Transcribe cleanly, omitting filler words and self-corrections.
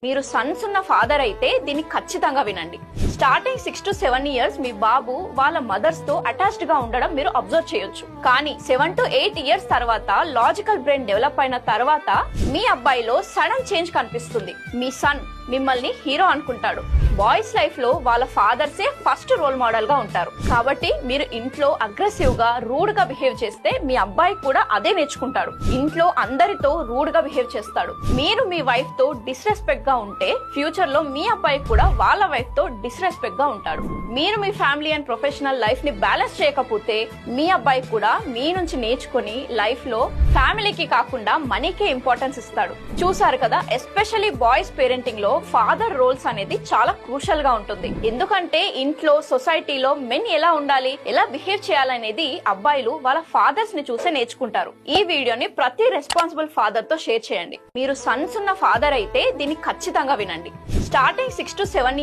మీరు సన్స్ ఉన్న ఫాదర్ అయితే దీన్ని ఖచ్చితంగా వినండి. స్టార్టింగ్ 6 to 7 ఇయర్స్ మీ బాబు వాళ్ళ మదర్స్ తో అటాచ్డ్ గా ఉండడం మీరు అబ్జర్వ్ చేయొచ్చు. కానీ 7 to 8 ఇయర్స్ తర్వాత లాజికల్ బ్రెయిన్ డెవలప్ అయిన తర్వాత మీ అబ్బాయిలో సడన్ చేంజ్ కనిపిస్తుంది. మీ సన్ మిమ్మల్ని హీరో అనుకుంటాడు. బాయ్స్ లైఫ్ లో వాళ్ళ ఫాదర్సే ఫస్ట్ రోల్ మోడల్ గా ఉంటారు. కాబట్టి మీరు ఇంట్లో అగ్రెసివ్ గా రూడ్ గా బిహేవ్ చేస్తే మీ అబ్బాయి కూడా అదే నేర్చుకుంటాడు. ఇంట్లో అందరితో రూడ్ గా బిహేవ్ చేస్తాడు. మీరు మీ వైఫ్ తో డిస్రెస్పెక్ట్ గా ఉంటే ఫ్యూచర్ లో మీ అబ్బాయి కూడా వాళ్ళ వైఫ్ తో డిస్రెస్పెక్ట్ గా ఉంటాడు. మీరు మీ ఫ్యామిలీ అండ్ ప్రొఫెషనల్ లైఫ్ ని బ్యాలెన్స్ చేయకపోతే మీ అబ్బాయి కూడా మీ నుంచి నేర్చుకుని లైఫ్ లో ఫ్యామిలీకి కాకుండా మనీకే ఇంపార్టెన్స్ ఇస్తాడు. చూసారు కదా, ఎస్పెషల్లీ బాయ్స్ పేరెంటింగ్ లో ఫాదర్ రోల్స్ అనేది చాలా క్రూషల్ గా ఉంటుంది. ఎందుకంటే ఇంట్లో సొసైటీలో మెన్ ఎలా ఉండాలి, ఎలా బిహేవ్ చేయాలనేది అబ్బాయిలు వాళ్ళ ఫాదర్స్ ని చూసే నేర్చుకుంటారు. ఈ వీడియోని ప్రతి రెస్పాన్సిబుల్ ఫాదర్ తో షేర్ చేయండి. మీరు సన్స్ ఉన్న ఫాదర్ అయితే దీన్ని ఖచ్చితంగా వినండి. Starting 6 to 7